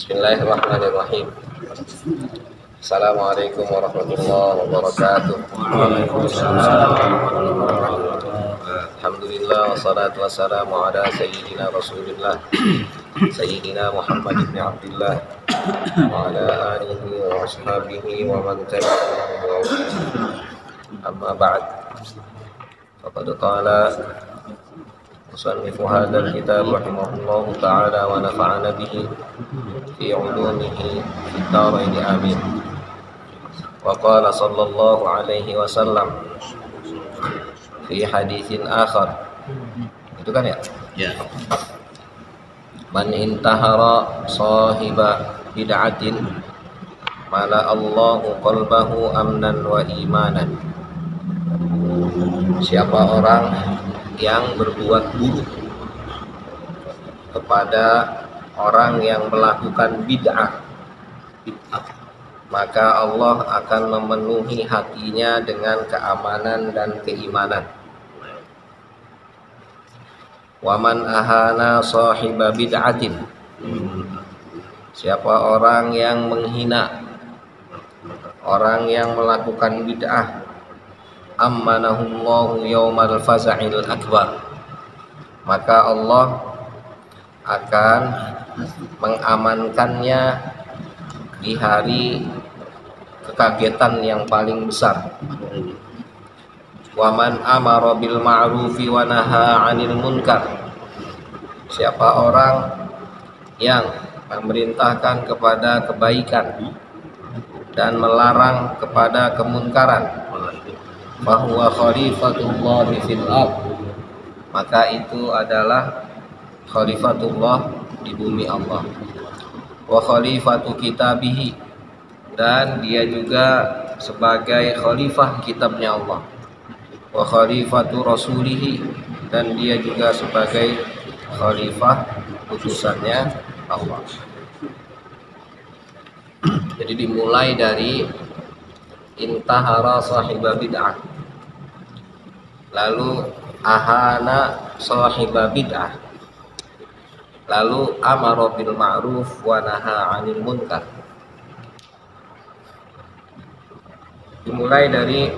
Bismillahirrahmanirrahim. Assalamualaikum warahmatullahi wabarakatuh. Alhamdulillah wassalatu wassalamu ala sayyidina Rasulillah Sayyidina Muhammad ibn Abdullah wa ala alihi wa ashabihi wa man tabi'ahum. Amma ba'd. Faqad qala musannifu hadzal kitab rahimahullahu ta'ala wa nafa'ana bihi fi 'ulumihi fid dharain amin. Wa qala sallallahu alaihi wasallam fi haditsin akhar. Itu kan ya? Ya. Man intahara sahiba bid'atin mala Allahu qalbahu amnan wa imanan. Siapa orang yang berbuat buruk kepada orang yang melakukan bid'ah, maka Allah akan memenuhi hatinya dengan keamanan dan keimanan. Wa man ahana sahiba bid'atin, siapa orang yang menghina orang yang melakukan bid'ah, ammanahullahu yaumal faza'il akbar, maka Allah akan mengamankannya di hari kekagetan yang paling besar. Wa man amara bil ma'rufi wa naha 'anil munkar, siapa orang yang memerintahkan kepada kebaikan dan melarang kepada kemunkaran, bahwa khalifatullah fil ardh, maka itu adalah khalifatullah di bumi Allah. Wa khalifatu kitabih, dan dia juga sebagai khalifah kitabnya Allah. Wa khalifatu rasulih, dan dia juga sebagai khalifah utusannya Allah. Jadi dimulai dari intahara sahiba bid'ah, lalu ahana sahiba bid'ah, lalu amara bil ma'ruf wa naha 'anil munkar. Dimulai dari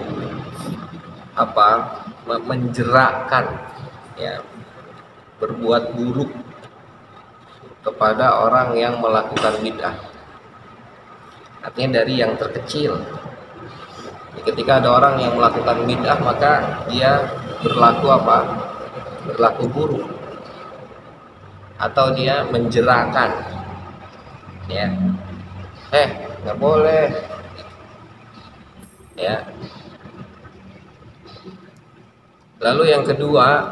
apa? Menjerakkan, ya, berbuat buruk kepada orang yang melakukan bid'ah. Artinya dari yang terkecil. Ketika ada orang yang melakukan bid'ah, maka dia berlaku apa? Berlaku buruk, atau dia menjerakan, ya, nggak boleh, ya. Lalu yang kedua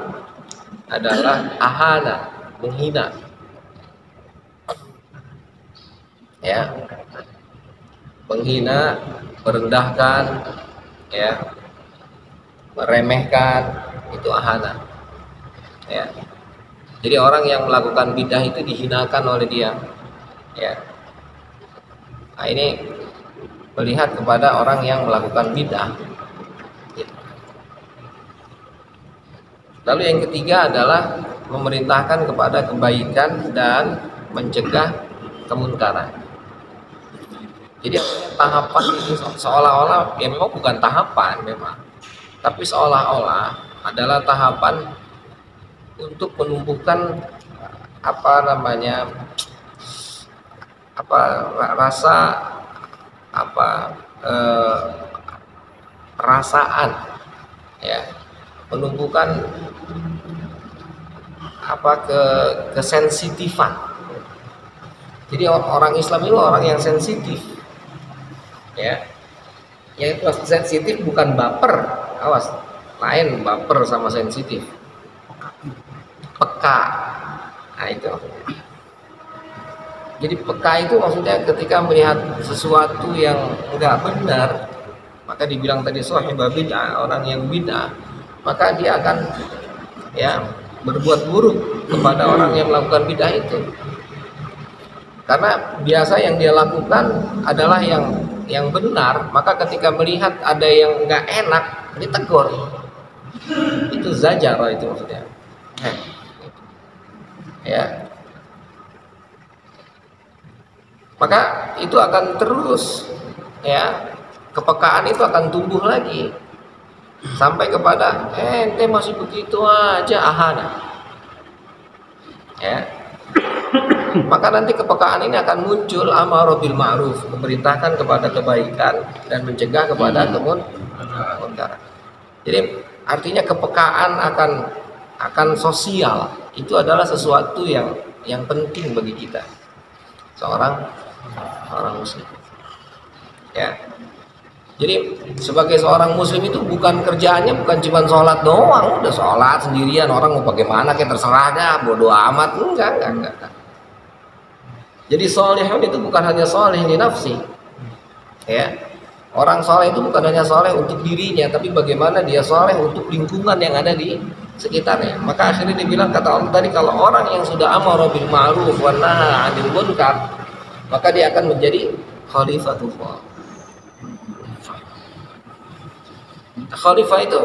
adalah ahana, menghina, ya, menghina, merendahkan, ya, meremehkan, itu ahana, ya. Jadi orang yang melakukan bid'ah itu dihinakan oleh dia, ya. Nah, ini melihat kepada orang yang melakukan bid'ah. Lalu yang ketiga adalah memerintahkan kepada kebaikan dan mencegah kemunkaran. Jadi tahapan ini seolah-olah, ya memang bukan tahapan memang, tapi seolah-olah adalah tahapan untuk menumbuhkan rasa perasaan, ya, menumbuhkan kesensitifan. Jadi orang Islam itu orang yang sensitif, ya. Yang sensitif bukan baper, awas, lain baper sama sensitif. Peka, nah itu. Jadi peka itu maksudnya ketika melihat sesuatu yang enggak benar, maka dibilang tadi sahibah bid'ah, orang yang bid'ah, maka dia akan, ya, berbuat buruk kepada orang yang melakukan bid'ah itu. Karena biasa yang dia lakukan adalah yang benar, maka ketika melihat ada yang enggak enak, ditegur. Itu zajar itu maksudnya. Ya. maka itu akan terus, ya, kepekaan itu akan tumbuh lagi sampai kepada ente masih begitu aja ahana, ya. Maka nanti kepekaan ini akan muncul amar bil ma'ruf, memerintahkan kepada kebaikan dan mencegah kepada kemunkaran. Jadi artinya kepekaan akan sosial itu adalah sesuatu yang penting bagi kita seorang muslim, ya. Jadi sebagai seorang muslim itu bukan kerjaannya bukan cuma sholat doang, udah sholat sendirian, orang mau bagaimana kayak terserah dah, bodo amat. Enggak. Jadi solehun itu bukan hanya soleh di nafsi, ya. Orang soleh itu bukan hanya soleh untuk dirinya, tapi bagaimana dia soleh untuk lingkungan yang ada di sekitarnya. Maka akhirnya dibilang, kata Allah tadi, kalau orang yang sudah amar bil ma'ruf wa nahy 'anil munkar, maka dia akan menjadi khalifatullah. Khalifah itu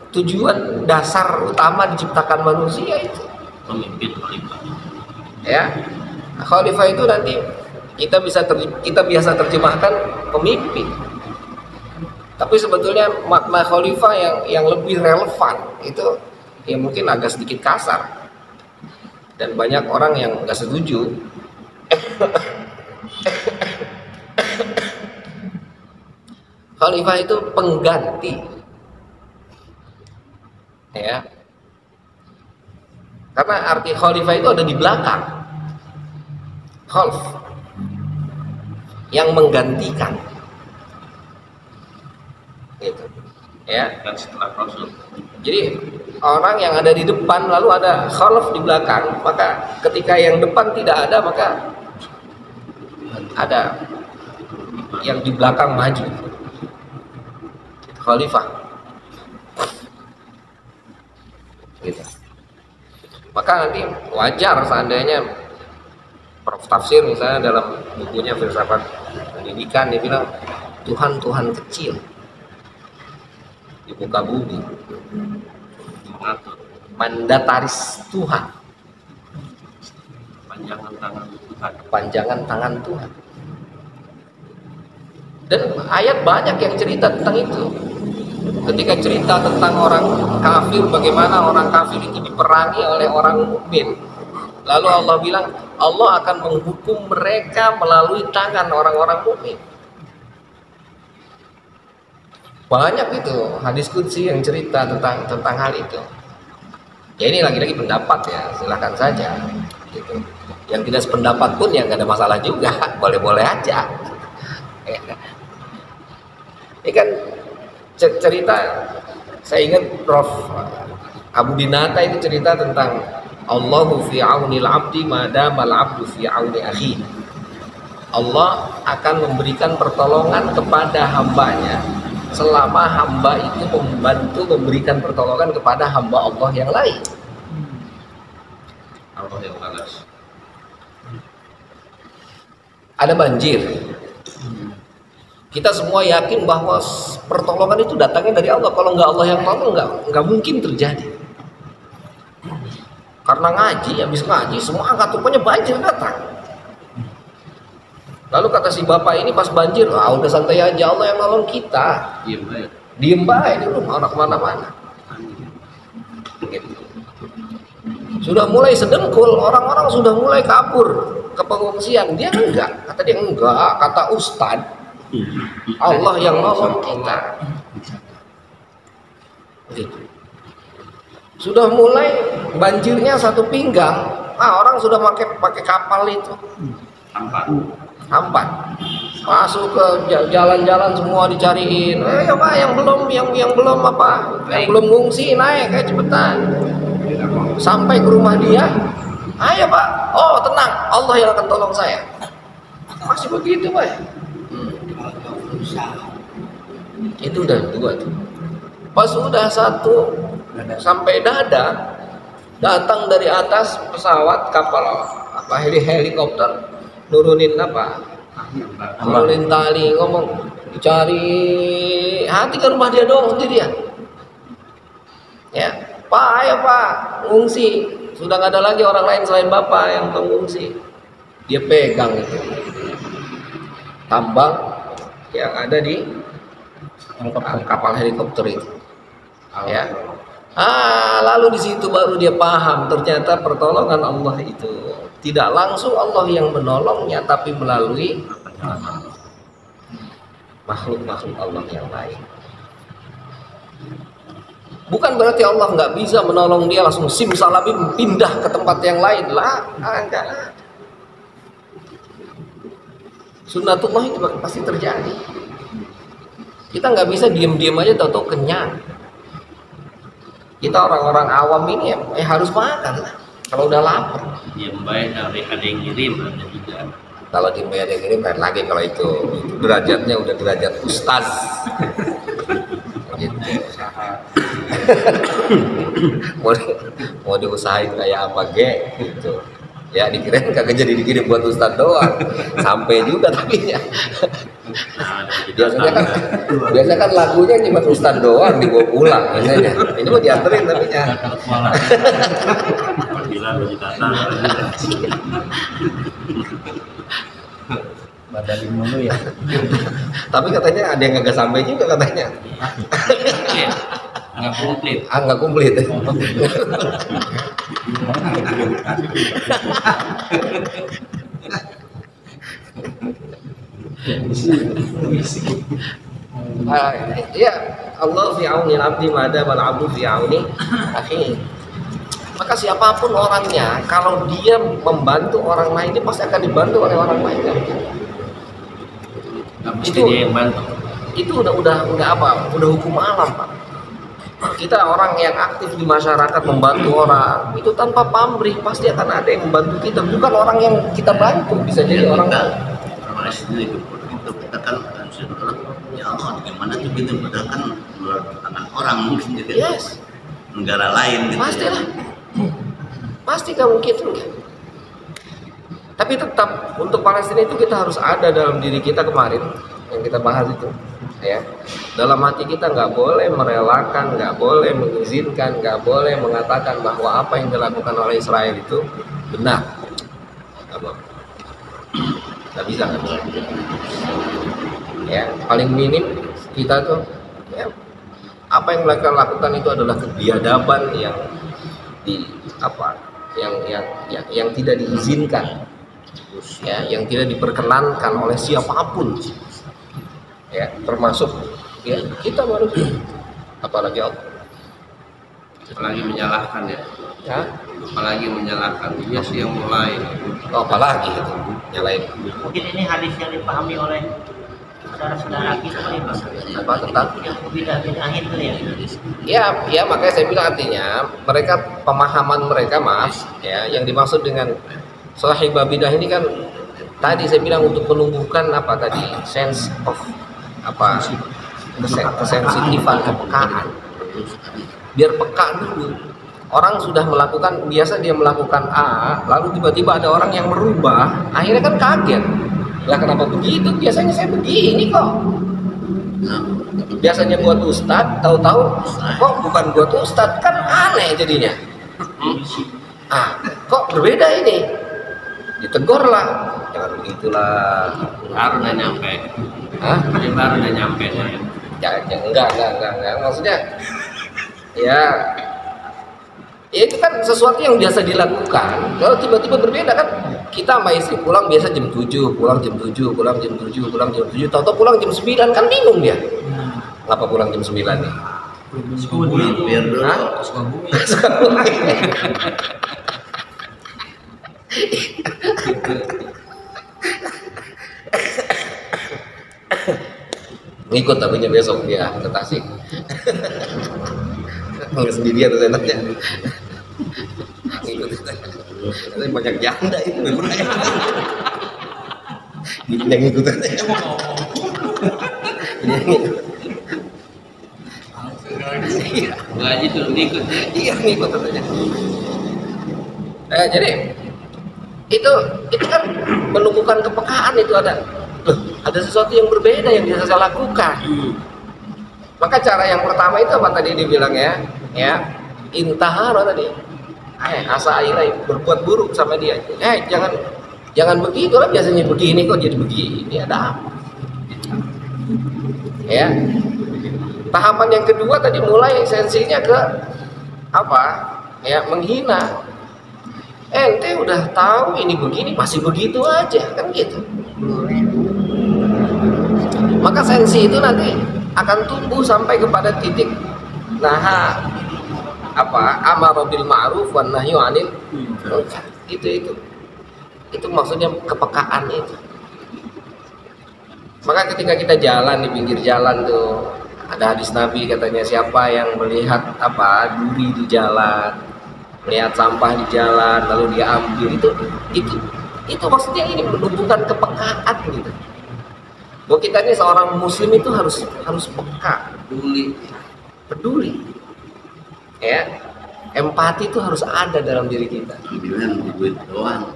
tujuan dasar utama diciptakan manusia itu pemimpin khalifah. Ya, khalifah itu nanti kita biasa terjemahkan pemimpin. Tapi sebetulnya makna khalifah yang lebih relevan itu ya mungkin agak sedikit kasar. Dan banyak orang yang nggak setuju. Khalifah itu pengganti, ya. Karena arti khalifah itu ada di belakang. Khalf, yang menggantikan, gitu, ya. Dan setelah Rasul. Jadi orang yang ada di depan lalu ada khalf di belakang, maka ketika yang depan tidak ada maka ada yang di belakang maju. Khalifah, gitu. Maka nanti wajar seandainya Prof. Tafsir misalnya dalam bukunya Filsafat Pendidikan dia bilang Tuhan kecil di muka bumi, mandataris Tuhan, panjangan tangan Tuhan. Dan ayat banyak yang cerita tentang itu. Ketika cerita tentang orang kafir, bagaimana orang kafir itu diperangi oleh orang mukmin, lalu Allah bilang Allah akan menghukum mereka melalui tangan orang-orang mukmin. Banyak itu hadis qudsi yang cerita tentang hal itu. Ya ini lagi-lagi pendapat ya, silakan saja. Gitu. Yang tidak sependapat pun ya nggak ada masalah juga, boleh-boleh aja. Ini kan cerita, saya ingat Prof. Abu Dinata itu cerita tentang Allahu fi aunil abdi madamal abdu fi auni akhi. Allah akan memberikan pertolongan kepada hambanya selama hamba itu membantu memberikan pertolongan kepada hamba Allah yang lain. Allah yang balas. Ada banjir. Kita semua yakin bahwa pertolongan itu datangnya dari Allah. Kalau nggak Allah yang tolong, nggak mungkin terjadi. Karena habis ngaji, semua angkat rupanya banjir datang. Lalu kata si bapak ini pas banjir, udah santai aja, Allah yang nolong kita. Diem baik dulu, mau kemana-mana. Gitu. Sudah mulai sedengkul, orang-orang sudah mulai kabur ke pengungsian. Dia enggak, kata dia enggak, kata Ustadz. Allah yang nolong kita. Gitu. Sudah mulai banjirnya satu pinggang, orang sudah pakai kapal itu. Hampan. Masuk ke jalan-jalan semua dicariin. Ya Pak, yang belum apa? Yang belum ngungsi naik kayak cepetan. Sampai ke rumah dia. Ayo Pak. Oh, tenang, Allah yang akan tolong saya. Masih begitu, Pak. Itu udah dua tuh. Pas udah satu sampai dada, datang dari atas pesawat kapal apa helikopter nurunin nurunin tali, ngomong dicari hati ke rumah dia doang sendirian. Ya Pak, ayo Pak, ngungsi, sudah nggak ada lagi orang lain selain Bapak yang mengungsi. Dia pegang itu tambang yang ada di kapal helikopter itu. Ya. Lalu di situ baru dia paham ternyata pertolongan Allah itu tidak langsung Allah yang menolongnya, tapi melalui makhluk-makhluk Allah yang lain. Bukan berarti Allah nggak bisa menolong dia langsung simsalabim pindah ke tempat yang lain lah, enggak. Sunnatullah itu pasti terjadi. Kita nggak bisa diem-diem aja tahu-tahu kenyang. Kita orang-orang awam ini ya harus makan lah. Kalau udah lapar. Yang baik dari ada yang ngirim ada juga. Kalau di ada yang ngirim lain lagi, kalau itu derajatnya udah derajat ustaz. Gitu. mau diusahain kayak apa gitu. Ya dikirain kagak jadi dikirim buat ustaz doang. Sampai juga tapinya. Biasanya kan lagunya cuma ustaz doang dibawa pulang biasanya. Ini mau dianterin tapi nya. Badalin dulu ya. Tapi katanya ada yang kagak sampai juga katanya. Nggak komplit. Nggak komplit. Ya Allah fi auni al-abdi mada wal abdu fi auni akhi. Maka siapapun orangnya, kalau dia membantu orang lain, dia pasti akan dibantu oleh orang lain. Itu dia yang bantu. Itu udah apa? Udah hukum alam, Pak. Kita orang yang aktif di masyarakat membantu orang, itu tanpa pamrih pasti akan ada yang membantu kita. Bukan orang yang kita bantu, bisa jadi orang lain. Orang sendiri itu kita kan ya Allah, gimana tuh gitu, padahal kan melalui tangan orang mungkin gitu. Yes. Negara lain gitu. Pastilah. Pasti nggak mungkin enggak. Tapi tetap untuk Palestina itu kita harus ada dalam diri kita kemarin yang kita bahas itu, ya. Dalam hati kita nggak boleh merelakan, nggak boleh mengizinkan, nggak boleh mengatakan bahwa apa yang dilakukan oleh Israel itu benar. Nggak bisa, nggak bisa. Ya, paling minim kita tuh, ya, apa yang mereka lakukan itu adalah kebiadaban yang yang tidak diizinkan, ya, yang tidak diperkenankan oleh siapapun, ya, termasuk ya kita manusia, apalagi Allah. Apalagi menyalahkan ya. Ya, Apalagi menyalahkan dia sih yang mulai. apalagi itu nyalain Mungkin ini hadis yang dipahami oleh saudara-saudara kita kali Bang. apa tentang Yang beda-bedahin tuh ya. ya makanya saya bilang artinya mereka pemahaman mereka ya yang dimaksud dengan sahibah bidah ini kan tadi saya bilang untuk menumbuhkan apa tadi sense of apa kesensitifan, kepekaan, biar peka dulu. Orang sudah melakukan, biasa dia melakukan A, lalu tiba-tiba ada orang yang merubah, akhirnya kan kaget. Lah kenapa begitu? Biasanya saya begini kok. Biasanya buat ustadz, tahu-tahu kok bukan buat ustadz, kan aneh jadinya. Kok berbeda ini? Ditegur lah, jangan begitulah. Baru udah nyampe. Dia baru udah nyampe. Enggak. Maksudnya, ya itu kan sesuatu yang biasa dilakukan. Kalau tiba-tiba berbeda kan, kita sama istri pulang biasa jam 7, pulang jam 7, pulang jam 7, pulang jam 7, tahu-tahu pulang jam 9, kan bingung dia. Kenapa pulang jam 9 nih? Biar dulu. Ngikut tapinya besok dia ke Tasik. Nggak sendirian tuh enaknya. Ngikut. Tapi banyak janda itu memang. Yang ngikut aja. Gaji tuh ngikut. Iya ngikut aja. Jadi itu kan menumbuhkan kepekaan itu ada. Loh, ada sesuatu yang berbeda yang bisa saya lakukan. Maka cara yang pertama itu apa tadi dibilang ya intahara tadi. Asa ilai berbuat buruk sama dia. Jangan begitu lah, biasanya begini kok jadi begini, ada apa? Ya. Tahapan yang kedua tadi mulai esensinya ke apa? Ya, menghina. Ente udah tahu ini begini masih begitu aja, kan gitu. Maka sensi itu nanti akan tumbuh sampai kepada titik amar bil ma'ruf wan nahyu 'anil munkar. Itu maksudnya kepekaan itu. Maka ketika kita jalan di pinggir jalan tuh, ada hadis Nabi katanya, siapa yang melihat duri di jalan, melihat sampah di jalan lalu dia ambil, itu maksudnya ini menunjukkan kepekaan gitu. Bahwa kita ini seorang muslim itu harus peka, peduli. Ya. Empati itu harus ada dalam diri kita. Ambilan duit doang.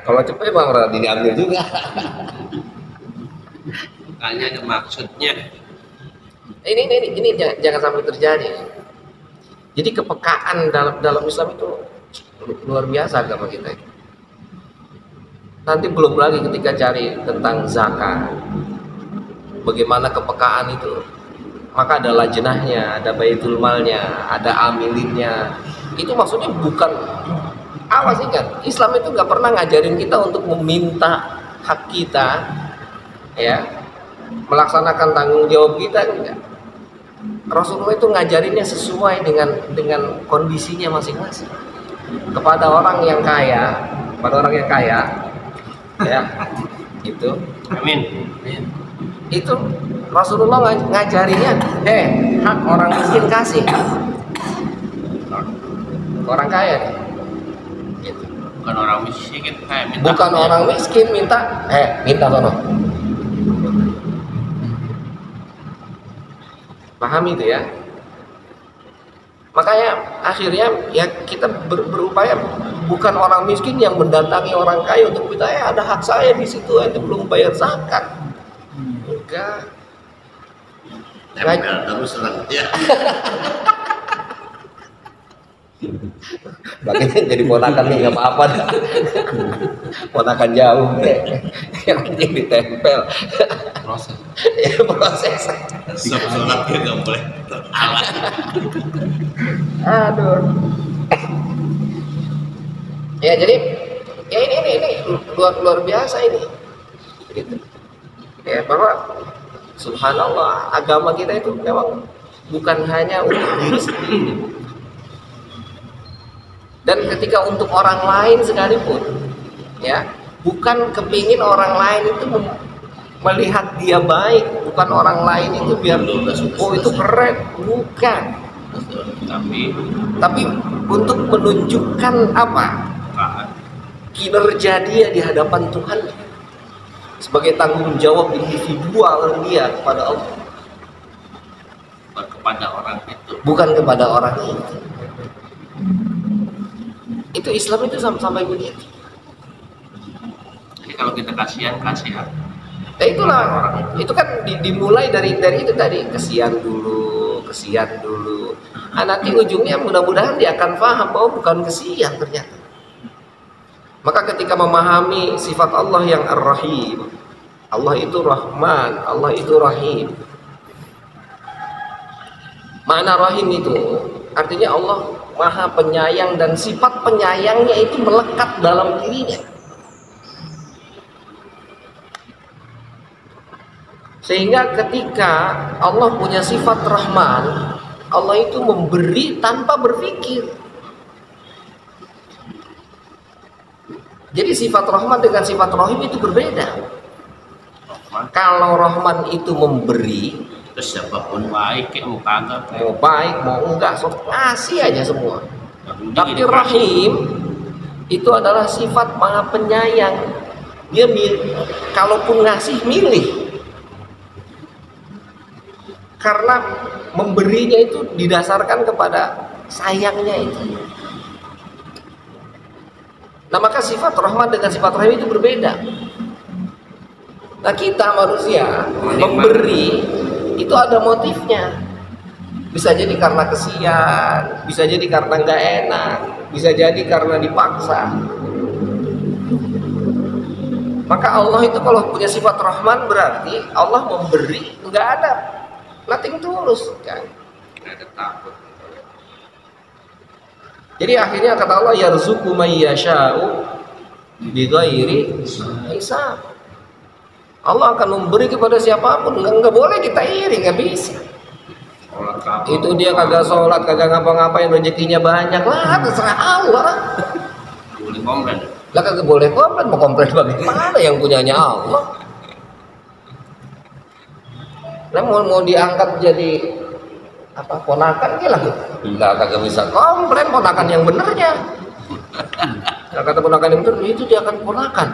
Kalau cepet emang orang diambil juga. Makanya ada maksudnya. Ini jangan sampai terjadi. Jadi kepekaan dalam Islam itu luar biasa agama kita itu. Nanti belum lagi ketika cari tentang zakat, bagaimana kepekaan itu, maka ada lajnahnya, ada baitul malnya, ada amilinnya. Itu maksudnya bukan, awas ingat, Islam itu nggak pernah ngajarin kita untuk meminta hak kita, ya, melaksanakan tanggung jawab kita, enggak. Rasulullah itu ngajarinnya sesuai dengan kondisinya masing-masing. Kepada orang yang kaya, ya, itu. Amin. Itu Rasulullah ngajarinnya, hak orang miskin kasih, orang kaya nih. Gitu. Bukan orang miskin kayak minta. Bukan orang miskin minta sono. Pahami itu ya. Makanya akhirnya ya kita berupaya, bukan orang miskin yang mendatangi orang kaya untuk minta ada hak saya di situ, itu belum bayar zakat. Enggak. Tempel terus orang ya. Makanya jadi ponakan nih nggak apa-apa dah. Ponakan jauh deh. Yang penting ditempel. Proses. Ya proses. Sholatnya nggak boleh terhalang. Aduh. Ya jadi ya ini luar biasa ini. Gitu. Ya bahwa subhanallah, agama kita itu memang bukan hanya untuk diri sendiri. Dan ketika untuk orang lain sekalipun, ya, bukan kepingin orang lain itu melihat dia baik, bukan orang lain itu biar itu keren, bukan. Tapi untuk menunjukkan kinerja dia di hadapan Tuhan sebagai tanggung jawab individual dia kepada Allah, Bukan kepada orang itu. bukan kepada orang itu. Itu Islam itu sampai begitu. Jadi kalau kita kasihan. Ya itulah, itu kan dimulai dari itu tadi, kesian dulu. Nanti ujungnya mudah-mudahan dia akan paham bahwa bukan kesian ternyata. Maka ketika memahami sifat Allah yang Ar-Rahim, Allah itu Rahman, Allah itu Rahim. Makna Rahim itu artinya Allah Maha Penyayang, dan sifat penyayangnya itu melekat dalam dirinya. Sehingga ketika Allah punya sifat Rahman, Allah itu memberi tanpa berpikir. Jadi sifat Rahman dengan sifat Rahim itu berbeda. Kalau Rahman itu memberi, Terus siapapun Baik kayak mau kagak. mau baik mau enggak, ngasih aja semua. Tapi Rahim itu adalah sifat Maha Penyayang. Dia kalaupun ngasih milih. Karena memberinya itu didasarkan kepada sayangnya itu. Nah maka sifat Rahman dengan sifat Rahim itu berbeda. Nah kita manusia memberi itu ada motifnya. Bisa jadi karena kesian, bisa jadi karena nggak enak, bisa jadi karena dipaksa. Maka Allah itu kalau punya sifat Rahman berarti Allah memberi, nggak ada nothing tulus kan. Nggak ada takut. Jadi akhirnya kata Allah yarzuqu may yasha'u bighairi hisab. Allah akan memberi kepada siapapun, nggak boleh kita iri, nggak bisa. Sholat kabur. Itu dia kagak sholat, kagak ngapa-ngapain, rezekinya banyak lah, terserah Allah. Boleh komplain. Lah kagak boleh komplain, mau komplain bagaimana, yang punyanya Allah. Lah mau diangkat jadi apa ponakan ke lah, nggak kagak bisa komplain, ponakan yang benernya. Nah, kata ponakan yang bener itu dia akan ponakan,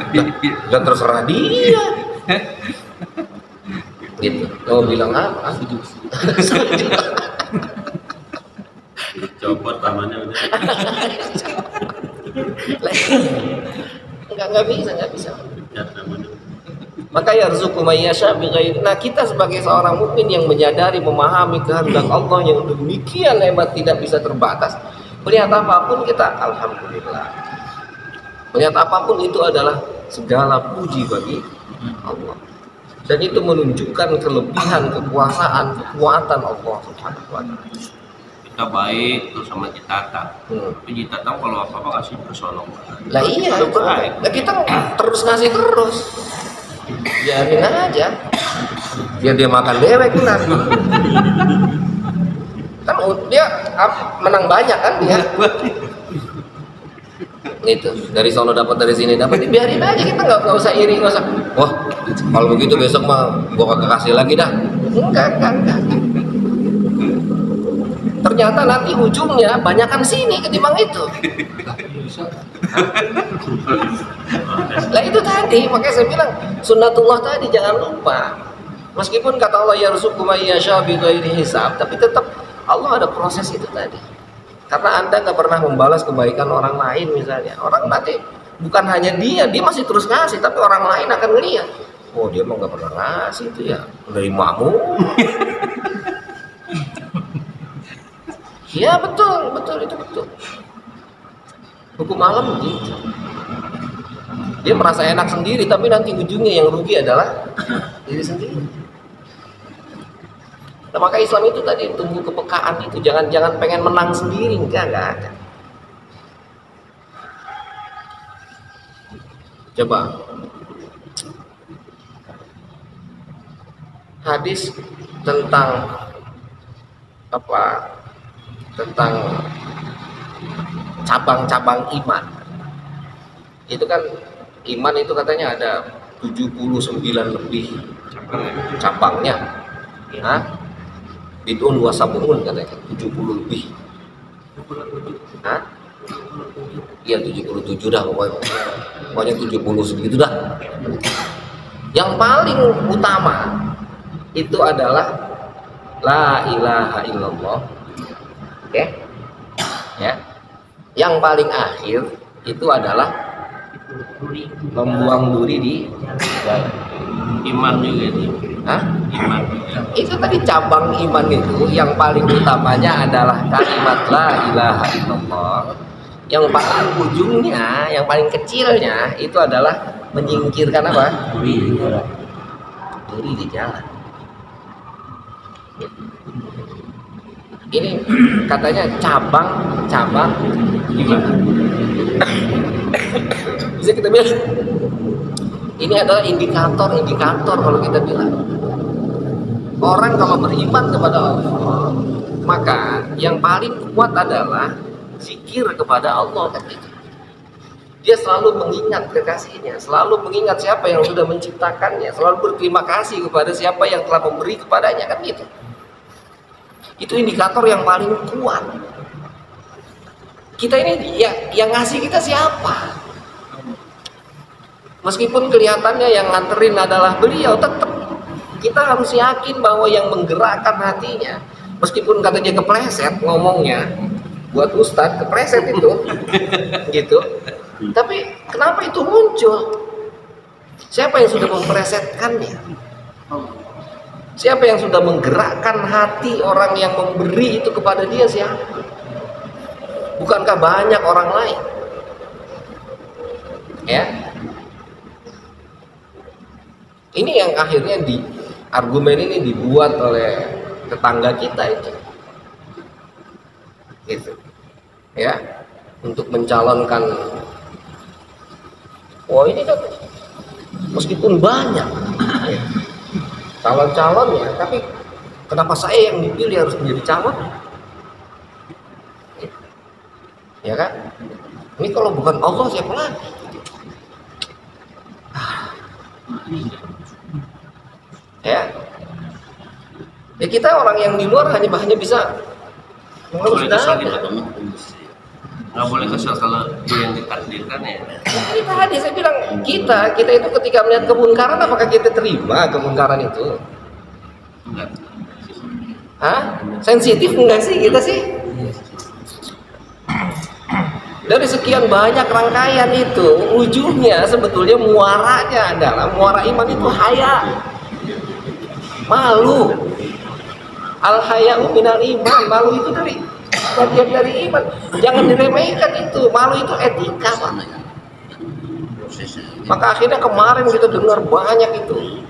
dan terserah dia. Gitu. Kau bilang apa? Copot tamannya udah. Nggak bisa, nggak bisa. Pecat tamannya. Maka yarzuqu may yasha bighairi. Nah, kita sebagai seorang mukmin yang menyadari, memahami kehendak Allah yang demikian hebat tidak bisa terbatas, melihat apapun kita alhamdulillah. Melihat apapun itu adalah segala puji bagi Allah. Dan itu menunjukkan kelebihan, kekuasaan, kekuatan Allah Subhanahu wa taala. Kita baik terus sama Citata. Tapi Citata kalau apa-apa kasih persolong. Lah iya, itu. Baik. Lah kita terus ngasih terus. Biarin aja. Biar dia makan dewek kan. Kan dia menang banyak kan dia. Gitu. Dari sono dapat, dari sini dapat, biarin aja, kita nggak usah iri, nggak usah. Wah, kalau begitu besok mah gua kagak kasih lagi dah. Enggak. Ternyata nanti ujungnya banyakan sini ketimbang itu. Lah itu tadi, makanya saya bilang sunnatullah tadi jangan lupa. Meskipun kata Allah yarzuqu may yasha bighairi hisab, tapi tetap Allah ada proses itu tadi. Karena Anda nggak pernah membalas kebaikan orang lain misalnya. Orang nanti bukan hanya dia masih terus ngasih, tapi orang lain akan ngelihat. Oh, dia mah nggak pernah ngasih itu ya, menerimamu. Ya betul itu betul. Hukum alam begitu. Dia merasa enak sendiri, tapi nanti ujungnya yang rugi adalah diri sendiri. Nah, maka Islam itu tadi tumbuh kepekaan itu, jangan pengen menang sendiri, enggak ada. Coba hadis tentang apa? Tentang cabang-cabang iman. Itu kan iman itu katanya ada 79 lebih cabangnya. Hah? Bid'un wa sab'un katanya, 70 lebih. Hah? Iya 77 dah pokoknya 70 segitu dah. Yang paling utama itu adalah la ilaha illallah. Oke? Ya. Yang paling akhir itu adalah membuang duri di jalan. Iman juga itu. Hah? Iman juga. Itu tadi cabang iman itu yang paling utamanya adalah kalimat la ilaha illallah. Yang paling ujungnya, yang paling kecilnya itu adalah menyingkirkan apa? Duri di jalan. Ini katanya cabang iman. Bisa kita bilang ini adalah indikator kalau kita bilang orang kalau beriman kepada Allah, maka yang paling kuat adalah zikir kepada Allah kan gitu. Dia selalu mengingat kekasihnya, selalu mengingat siapa yang sudah menciptakannya, selalu berterima kasih kepada siapa yang telah memberi kepadanya kan gitu. Itu indikator yang paling kuat. Kita ini yang ngasih kita siapa? Meskipun kelihatannya yang nganterin adalah beliau, tetap kita harus yakin bahwa yang menggerakkan hatinya, meskipun katanya kepleset ngomongnya, buat ustadz kepleset itu, gitu. Tapi kenapa itu muncul? Siapa yang sudah memplesetkannya? Siapa yang sudah menggerakkan hati orang yang memberi itu kepada dia siapa? Bukankah banyak orang lain? Ya. Ini yang akhirnya argumen ini dibuat oleh tetangga kita itu, gitu, ya, untuk mencalonkan. Wah ini kan meskipun banyak ya, calon-calonnya, tapi kenapa saya yang dipilih harus menjadi calon? Ya kan? Ini kalau bukan Allah siapa lagi? Ya, ya kita orang yang di luar hanya bisa mengurus dada. Nggak boleh kesal kalau dia yang ditakdirkan ya. Ini tadi saya bilang kita itu ketika melihat kemungkaran, apakah kita terima kemungkaran itu? Enggak. Hah? Sensitif enggak sih kita sih? Dari sekian banyak rangkaian itu, ujungnya sebetulnya muaranya adalah muara iman itu haya, malu. Al haya'u minal iman, malu itu dari bagian dari iman. Jangan diremehkan itu, malu itu etika, Pak. Maka akhirnya kemarin kita dengar banyak itu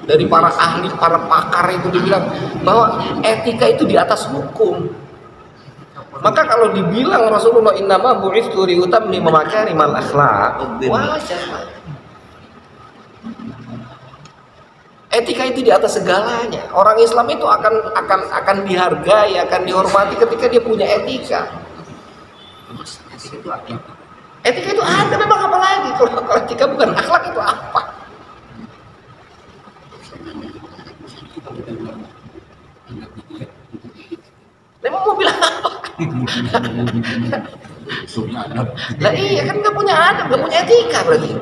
dari para ahli, para pakar itu dibilang bahwa etika itu di atas hukum. Maka kalau dibilang Rasulullah innama bu'itsu liutammima makarimal akhlaq, wajar. Etika itu di atas segalanya. Orang Islam itu akan dihargai, akan dihormati ketika dia punya etika. Etika itu ada memang, apa lagi? Kalau etika bukan akhlak itu apa? Memang mau bilang apa? Lah iya kan nggak punya adab, nggak punya etika berarti.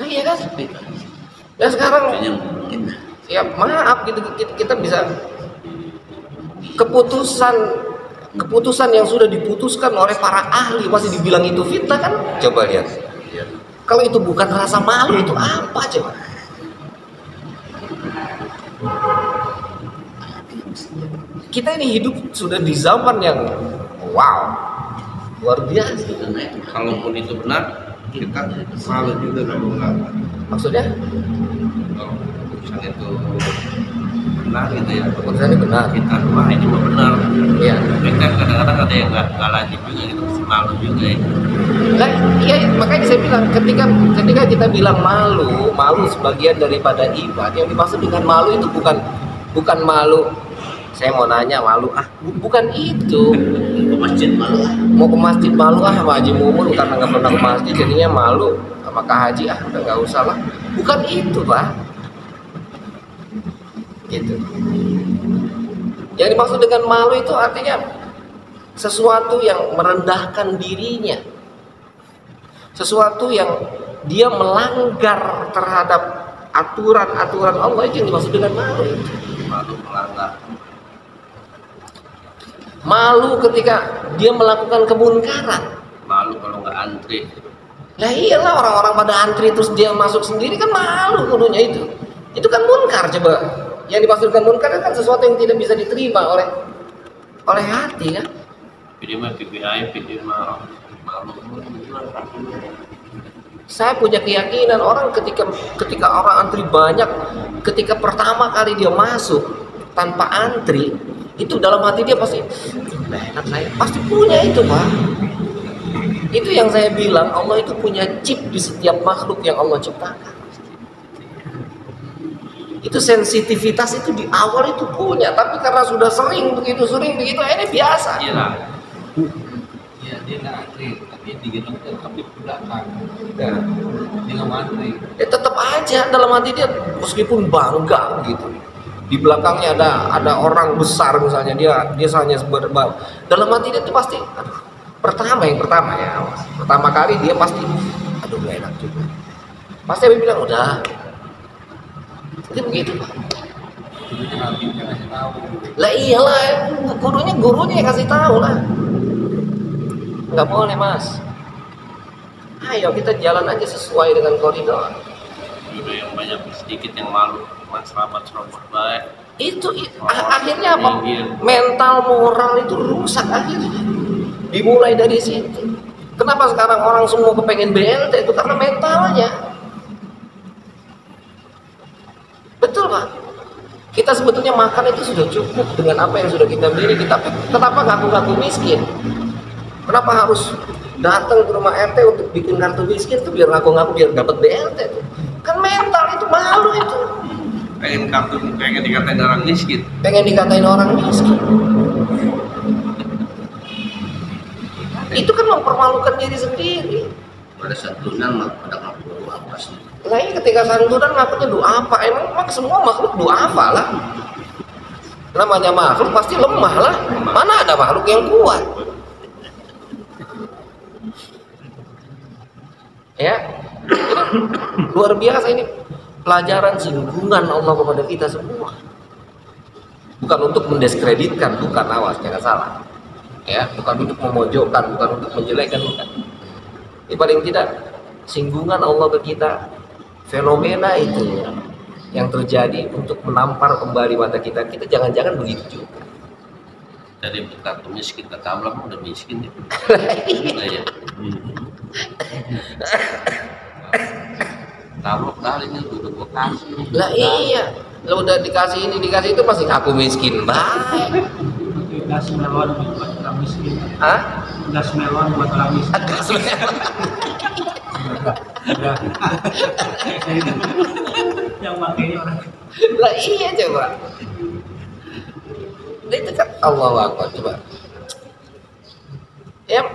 Nah iya kan? Dan sekarang ya maaf gitu, kita bisa keputusan yang sudah diputuskan oleh para ahli masih dibilang itu fitnah kan? Coba lihat. Kalau itu bukan rasa malu itu apa coba? Kita ini hidup sudah di zaman yang wow, luar biasa. Kalaupun itu benar, kita malu juga kalau enggak. Maksudnya? Kalau keputusan itu benar gitu ya. Keputusannya benar. Kita wah ini mah benar. Iya. Mereka kadang-kadang ada yang nggak lanjut juga gitu, masih malu juga ya. Nah, iya makanya saya bilang ketika kita bilang malu sebagian daripada iman. Yang dimaksud dengan malu itu bukan malu. Saya mau nanya malu bukan itu. Ke masjid malu Mau ke masjid malu sama Haji Mumur karena nggak pernah ke masjid jadinya malu sama Kak Haji udah nggak usah lah. Bukan itu, Pak. Gitu. Yang dimaksud dengan malu itu artinya sesuatu yang merendahkan dirinya, sesuatu yang dia melanggar terhadap aturan-aturan Allah, itu yang dimaksud dengan malu. Malu melanggar. Malu ketika dia melakukan kemunkaran. Malu kalau nggak antri. Lah iyalah, orang-orang pada antri terus dia masuk sendiri kan malu kudunya itu. Itu kan munkar coba. Yang dimaksudkan munkar kan sesuatu yang tidak bisa diterima oleh hati kan. Ini mah KPI, ini mah malu. Saya punya keyakinan orang ketika orang antri banyak, ketika pertama kali dia masuk tanpa antri, itu dalam hati dia pasti enak, saya pasti punya itu, Pak. Itu yang saya bilang, Allah itu punya chip di setiap makhluk yang Allah ciptakan. Itu sensitivitas itu di awal itu punya, tapi karena sudah sering begitu, ini biasa. Iya lah. Ya dia nggak antri, tapi digendong tapi di belakang. Ya. Dia nggak mau antri. Ya tetap aja dalam hati dia meskipun bangga gitu. Di belakangnya ada orang besar misalnya, dia hanya dalam hati dia tuh pasti yang pertama ya, pertama kali dia pasti gak enak juga, pasti dia bilang udah itu begitu, Pak. Lah iyalah, gurunya yang kasih tahu lah, nggak boleh Mas, ayo kita jalan aja sesuai dengan koridor. Udah yang banyak sedikit yang malu, mas selamat baik. Itu akhirnya apa? Mental moral itu rusak akhirnya. Dimulai dari situ. Kenapa sekarang orang semua kepengen BLT itu karena mentalnya. Betul Pak. Kita sebetulnya makan itu sudah cukup dengan apa yang sudah kita miliki, tapi kenapa ngaku-ngaku miskin? Kenapa harus datang ke rumah RT untuk bikin kartu miskin tuh biar ngaku-ngaku biar dapat BLT tuh? Kan mental itu malu itu. Pengen dikatain orang miskin. Pengen dikatain orang miskin. Itu kan mempermalukan diri sendiri. Pada santunan pada ngaku apa sih? Nah ini ketika santunan ngakunya doa apa? Emang semua makhluk doa apa lah? Namanya makhluk pasti lemah lah. Mana ada makhluk yang kuat? Ya, ini luar biasa ini pelajaran singgungan Allah kepada kita semua. Bukan untuk mendiskreditkan, bukan, awas jangan salah. Ya, bukan untuk memojokkan, bukan untuk menjelekkan, bukan. Ini paling tidak singgungan Allah ke kita, fenomena itu yang terjadi untuk menampar kembali mata kita. Kita jangan-jangan begitu juga. Dari kartu miskin ke tabrak udah miskin ya. Ya. Tabrak kali ini udah gua kasih. Lah iya, lo udah dikasih ini dikasih itu masih ngaku miskin, baik. Gas melon buat orang miskin. Hah? Gas melon buat orang miskin. Gas melon. Yang makanya orang. Lah iya coba. Nah, itu kan Allahu Akbar coba. Ya,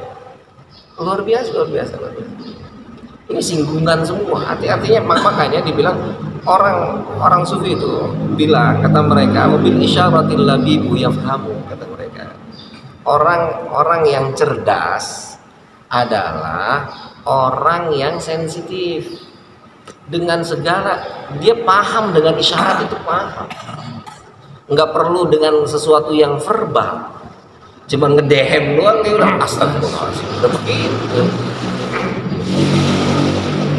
luar biasa. Ini singgungan semua. Artinya makanya dibilang orang sufi itu bilang, kata mereka, mobil isyaratil labibu yafhamu, kata mereka. Orang yang cerdas adalah orang yang sensitif dengan segala, dia paham dengan isyarat itu paham. Nggak perlu dengan sesuatu yang verbal, cuman ngedehem doang dia udah astagfirullahaladzim, udah begitu.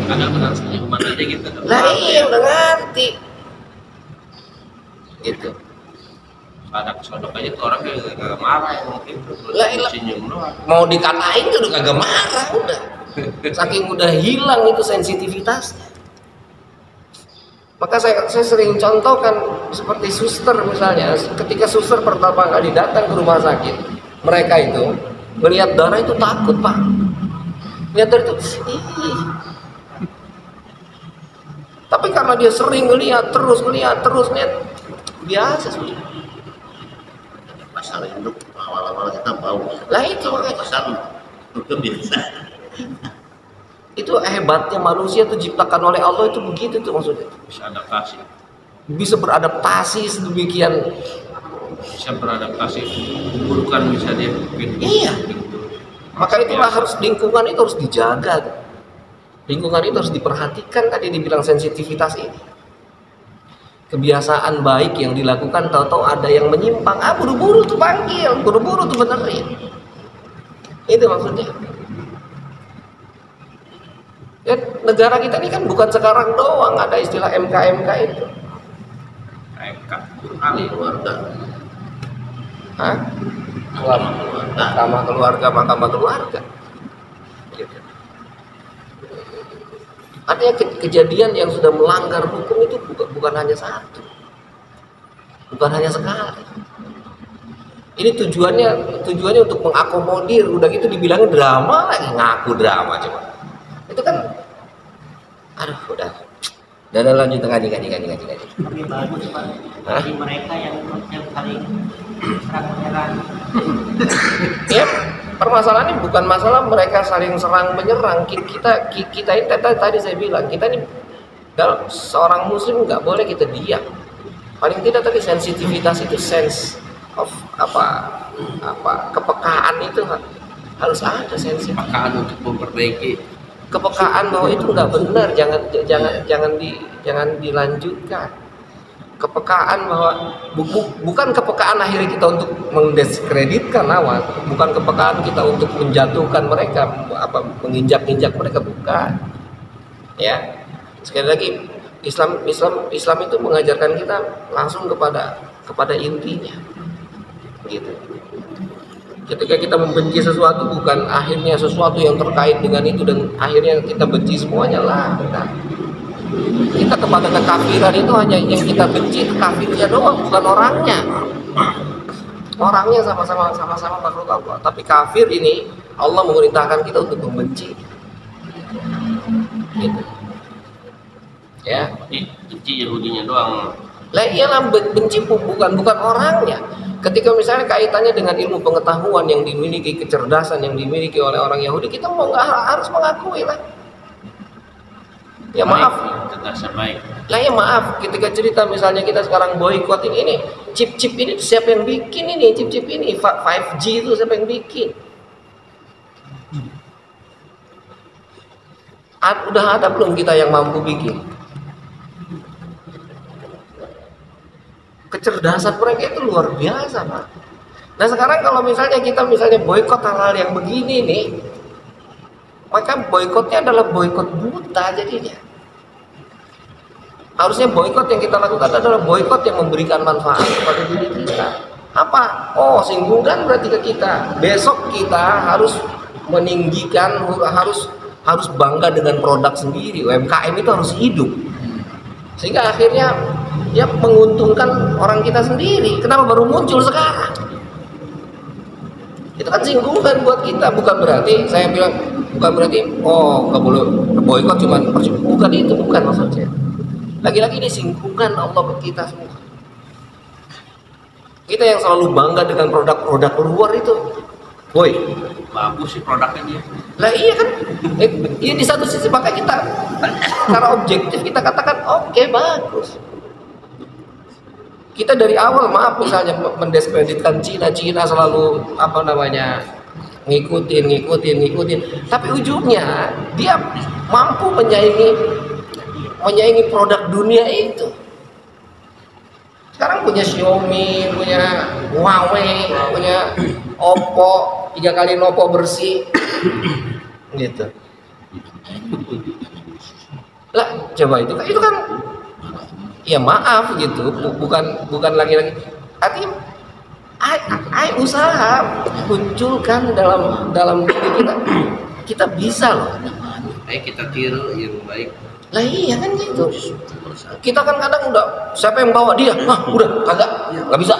Kadang benar senyuman aja gitu. Lah iya udah ngerti gitu. Ada kesodok aja tuh orangnya gak marah ya mungkin. Lah iya. Senyum doang. Mau dikatain tuh udah kagak marah udah. Saking udah hilang itu sensitivitasnya. Maka saya sering contohkan seperti suster misalnya. Ketika suster pertama kali datang ke rumah sakit, mereka itu melihat darah itu takut Pak. Lihat darah itu, ih. Tapi karena dia sering ngelihat terus biasa sudah. Masalah hidup awal-awal kita bau. Lah itu makanya itu biasa. Itu hebatnya manusia tuh diciptakan oleh Allah itu begitu tuh maksudnya. Bisa adaptasi. Bisa beradaptasi sedemikian. Bisa beradaptasi. Bukan bisa dia bikin. Iya. Maka itulah harus lingkungan itu harus dijaga. Lingkungan itu harus diperhatikan, tadi dibilang sensitivitas ini. Kebiasaan baik yang dilakukan tahu-tahu ada yang menyimpang, buru-buru tuh panggil, buru-buru tuh benerin. Itu maksudnya. Ya, negara kita ini kan bukan sekarang doang ada istilah MK itu. MK Kali keluarga. Hah? Mahkamah keluarga. Gitu. Artinya kejadian yang sudah melanggar hukum itu bukan hanya satu, bukan hanya sekali. Ini tujuannya untuk mengakomodir, udah gitu dibilangin drama lagi, ngaku drama coba. Itu kan, aduh udah lanjut ngaji. Tapi bagus Pak. Bagi mereka yang saling serang menyerang. Ya, permasalahannya bukan masalah mereka saling serang menyerang. Kita ini tadi saya bilang, kita ini dalam seorang muslim nggak boleh kita diam. Paling tidak tadi sensitivitas itu sense of kepekaan itu harus ada sensitif. Kepekaan untuk memperbaiki. Kepekaan bahwa itu nggak benar, jangan dilanjutkan. Kepekaan bahwa bukan kepekaan akhirnya kita untuk mendiskreditkan lawan, bukan kepekaan kita untuk menjatuhkan mereka, menginjak-injak mereka, bukan. Ya, sekali lagi Islam itu mengajarkan kita langsung kepada intinya, gitu. Ketika kita membenci sesuatu, bukan akhirnya sesuatu yang terkait dengan itu dan akhirnya kita benci semuanya lah, bukan. Kita kepada kekafiran itu hanya yang kita benci itu kafirnya doang, bukan orangnya. Orangnya sama-sama makhluk Allah, tapi kafir ini Allah memerintahkan kita untuk membenci. Gitu. Ya. Benci Yahudinya doang. Lah iyalah, benci bukan orangnya. Ketika misalnya kaitannya dengan ilmu pengetahuan yang dimiliki, kecerdasan yang dimiliki oleh orang Yahudi, kita mau nggak harus mengakui lah. Ya maaf. Kecerdasan baik. Lah ya maaf, ketika cerita misalnya kita sekarang boykot ini chip-chip ini siapa yang bikin ini, chip-chip ini 5G itu siapa yang bikin? Udah ada belum kita yang mampu bikin? Kecerdasan mereka itu luar biasa, Pak. Nah sekarang kalau misalnya kita boykot hal-hal yang begini nih, maka boykotnya adalah boykot buta jadinya. Harusnya boykot yang kita lakukan adalah boykot yang memberikan manfaat kepada diri kita. Apa? Oh, singgungan berarti ke kita. Besok kita harus meninggikan, harus bangga dengan produk sendiri. UMKM itu harus hidup. Sehingga akhirnya ya menguntungkan orang kita sendiri. Kenapa baru muncul sekarang? Itu kan singgungan buat kita. Bukan berarti saya bilang, bukan berarti oh nggak boleh boykot cuman bukan itu, bukan maksudnya. Lagi-lagi ini singgungan Allah buat kita semua. Kita yang selalu bangga dengan produk-produk luar itu, boy, Bagus sih produknya dia. lah iya kan, iya di satu sisi maka kita secara objektif kita katakan oke, bagus. Kita dari awal maaf misalnya mendiskreditkan Cina selalu ngikutin, tapi ujungnya dia mampu menyaingi produk dunia itu. Sekarang punya Xiaomi, punya Huawei, punya Oppo, 3 kali Oppo bersih, gitu. Lah, coba itu kan, ya maaf gitu, bukan lagi-lagi. Artinya, usaha munculkan dalam diri kita bisa loh. Ayo kita tiru yang baik. Lah iya kan gitu. Kita kan kadang udah siapa yang bawa dia? Udah nggak bisa.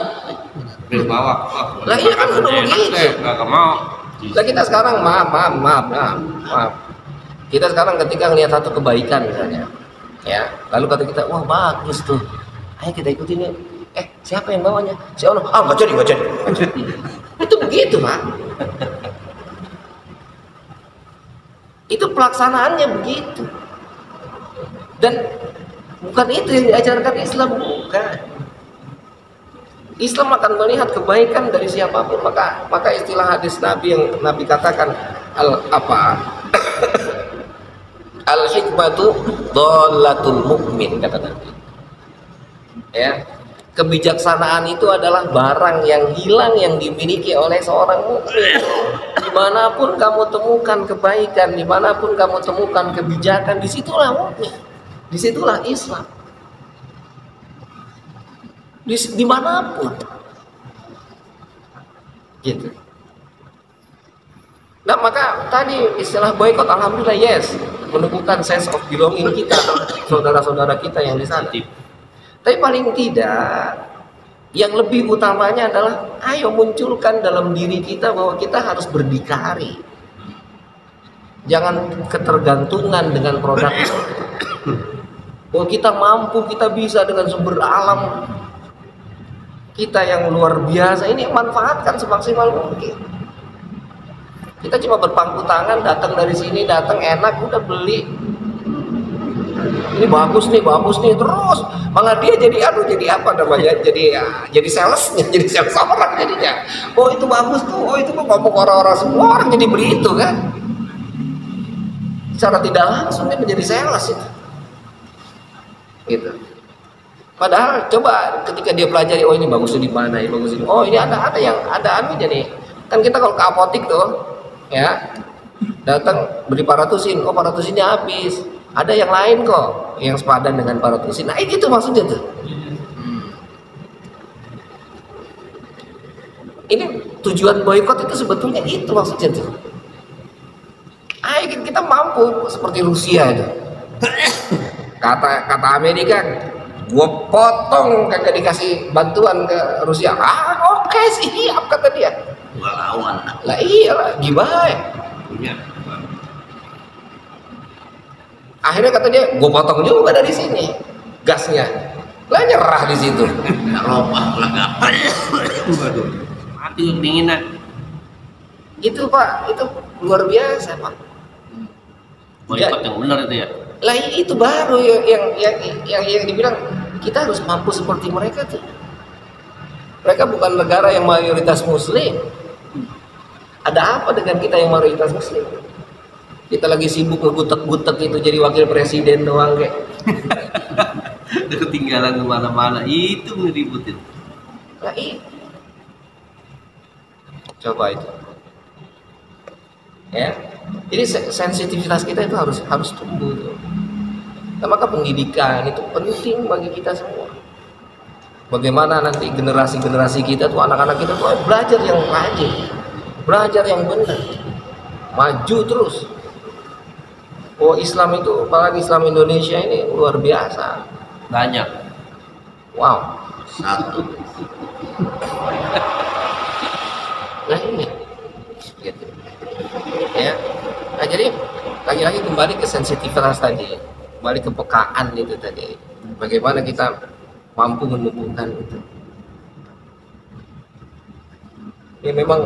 Berbawa. Lah iya kan udah begitu. Nggak mau. Lah kita sekarang maaf. Kita sekarang ketika ngelihat satu kebaikan misalnya, ya, lalu kata kita, wah bagus tuh, ayo kita ikutin yuk. Siapa yang bawanya? Si Allah. Nggak jadi. Itu begitu, Pak. Itu pelaksanaannya begitu. Dan bukan itu yang diajarkan Islam, bukan. Islam akan melihat kebaikan dari siapapun, maka istilah hadis Nabi yang Nabi katakan al hikmatu dhalatul mukmin, kata Nabi. Ya, kebijaksanaan itu adalah barang yang hilang yang dimiliki oleh seorang mukmin. Dimanapun kamu temukan kebaikan, dimanapun kamu temukan kebijakan, disitulah mukmin. Disitulah Islam. Dimanapun, gitu. Nah maka tadi istilah boykot, alhamdulillah yes, menumbuhkan sense of belonging kita, saudara-saudara kita yang di sana. Tapi paling tidak, yang lebih utamanya adalah ayo munculkan dalam diri kita bahwa kita harus berdikari. Jangan ketergantungan dengan produk. Bahwa kita mampu, kita bisa dengan sumber alam kita yang luar biasa ini, manfaatkan semaksimal mungkin. Kita cuma berpangku tangan, datang dari sini, datang enak, udah beli. Ini bagus nih terus. Malah dia jadi apa namanya? Jadi salesnya, jadi sales orang jadinya. Oh itu bagus tuh, oh itu kok ngomong orang-orang, semua orang jadi beli itu kan. Secara tidak langsung dia menjadi sales itu. Gitu. Padahal coba ketika dia pelajari, oh ini bagusnya di mana, ini bagus ini. Oh ini ada anunya nih. Kan kita kalau ke apotik tuh, ya datang beli paratusin, oh paratusinnya habis. Ada yang lain kok yang sepadan dengan paratusin. Nah itu maksudnya tuh. Ini tujuan boykot itu sebetulnya itu maksudnya tuh. Ayo kita mampu seperti Rusia itu. kata Amerika, gue potong kagak dikasih bantuan ke Rusia. Oke, siap kata dia. Gua lawan. Lah iyalah, gimana? Punya. Akhirnya kata dia, gue potong juga dari sini gasnya. Lah nyerah di situ. Eropa pelagapan. Waduh. Mati kedinginan. Itu Pak, itu luar biasa Pak. Boykot yang benar itu ya. Lah itu baru yang dibilang kita harus mampu seperti mereka tuh. Mereka bukan negara yang mayoritas muslim. Ada apa dengan kita yang mayoritas muslim? Kita lagi sibuk ngegutek-gutek itu jadi wakil presiden doang kayak. Udah ketinggalan kemana-mana, itu ngeributin. Lah coba itu. Ya. Jadi sensitivitas kita itu harus tumbuh tuh. Nah, maka pendidikan itu penting bagi kita semua. Bagaimana nanti generasi kita tuh, anak-anak kita tuh belajar yang rajin, belajar yang benar, maju terus. Oh, Islam itu, apalagi Islam Indonesia ini luar biasa. Banyak. Wow. Satu. Nah ini, gitu. Ya. Nah jadi lagi-lagi kembali ke sensitivitas tadi, kembali ke pekaan itu tadi. Bagaimana kita mampu menumbuhkan itu. Ya memang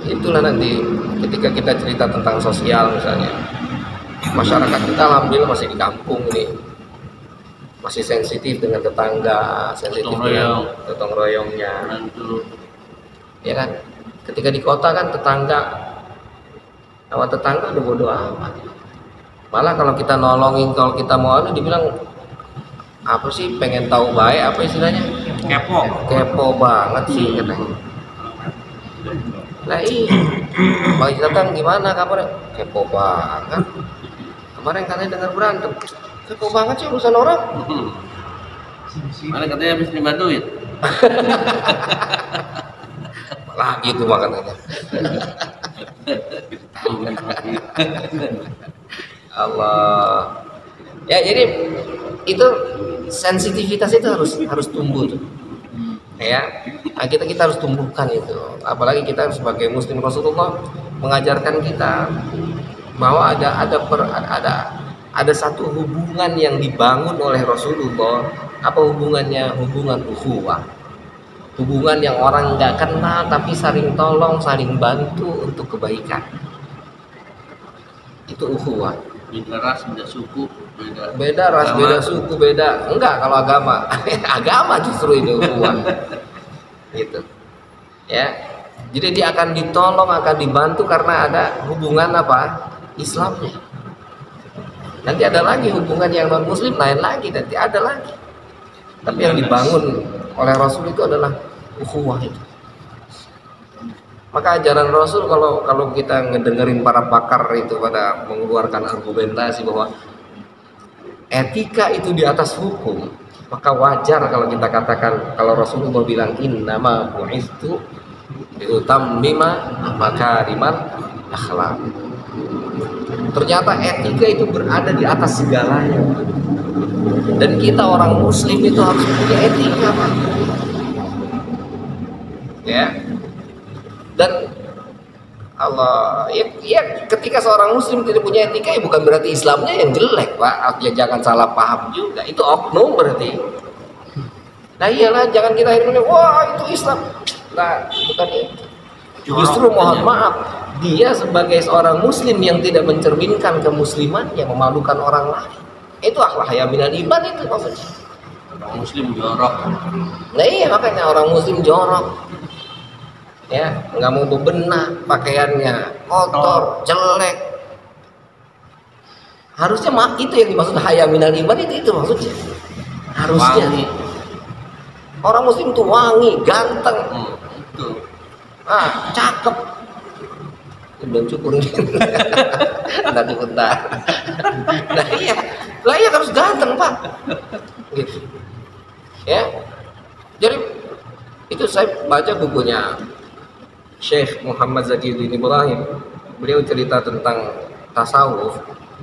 itulah nanti ketika kita cerita tentang sosial misalnya, masyarakat kita alhamdulillah masih di kampung nih, masih sensitif dengan tetangga, sensitif dengan gotong royongnya, ya kan. Ketika di kota kan tetangga udah bodo amat. Malah kalau kita nolongin, kalau kita mau dibilang apa sih, pengen tahu baik, apa istilahnya, kepo banget sih katanya. Nah Bang datang gimana kabarnya, kepo banget. Kemarin katanya dengar berantem, kepo banget sih urusan orang. Mana katanya habis terima duit. Lagi tuh makanannya. Allah. Ya jadi itu sensitivitas itu harus tumbuh tuh. Ya, nah, kita harus tumbuhkan itu. Apalagi kita sebagai Muslim, Rasulullah mengajarkan kita bahwa ada satu hubungan yang dibangun oleh Rasulullah. Apa hubungannya? Hubungan ukhuwah. Hubungan yang orang nggak kenal tapi saling tolong, saling bantu untuk kebaikan. Itu ukhuwah. Beda ras, beda suku, Beda ras, beda suku, beda. Enggak kalau agama. Agama justru itu ukhuwah. Gitu. Ya. Jadi dia akan ditolong, akan dibantu karena ada hubungan apa? Islamnya. Nanti ada lagi hubungan yang non muslim, lain lagi, nanti ada lagi. Tapi yang dibangun oleh Rasul itu adalah ukhuwah itu. Maka ajaran Rasul, kalau kita ngedengerin para pakar itu pada mengeluarkan argumentasi bahwa etika itu di atas hukum, maka wajar kalau kita katakan, kalau Rasulullah bilang innama bu'istu liutammima makarimal akhlaq. Ternyata etika itu berada di atas segalanya. Dan kita orang muslim itu harus punya etika, Pak. Ya. Dan Allah, ya ketika seorang muslim tidak punya etika, ya bukan berarti Islamnya yang jelek, Pak. Ya jangan salah paham juga. Itu oknum berarti. Nah iyalah, jangan kita akhirnya wah itu Islam. Nah, bukan itu. Justru mohon maaf, dia sebagai seorang muslim yang tidak mencerminkan kemuslimannya, memalukan orang lain. Itu akhlak ya minal iman itu maksudnya. orang muslim jorok. Nah iya, makanya orang muslim jorok. Ya, nggak mau bebenah, pakaiannya kotor, jelek. Harusnya itu yang dimaksud haya minal iman, itu maksudnya. Harusnya. Wangi. Orang muslim tuh wangi, ganteng. Itu. Cakep. Belum cukur ini. Nanti bentar. Nah iya harus ganteng, Pak. Gitu. Ya. Jadi itu saya baca bukunya Syekh Muhammad Zakiyuddin Ibrahim. Beliau cerita tentang tasawuf.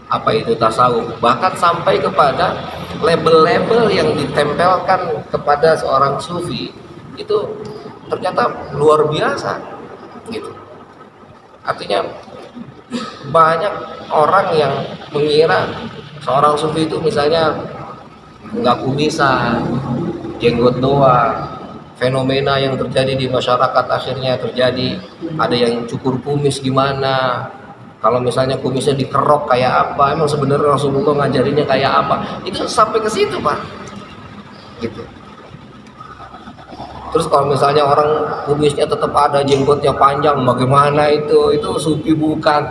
apa itu tasawuf, bahkan sampai kepada label-label yang ditempelkan kepada seorang sufi itu ternyata luar biasa gitu. Artinya banyak orang yang mengira seorang sufi itu misalnya nggak kumisan, jenggot doang. Fenomena yang terjadi di masyarakat akhirnya terjadi, ada yang cukur kumis gimana, kalau misalnya kumisnya dikerok kayak apa, emang sebenarnya Rasulullah ngajarinnya kayak apa, itu sampai ke situ Pak gitu. Terus kalau misalnya orang kumisnya tetap ada, jenggotnya panjang, bagaimana itu sufi bukan?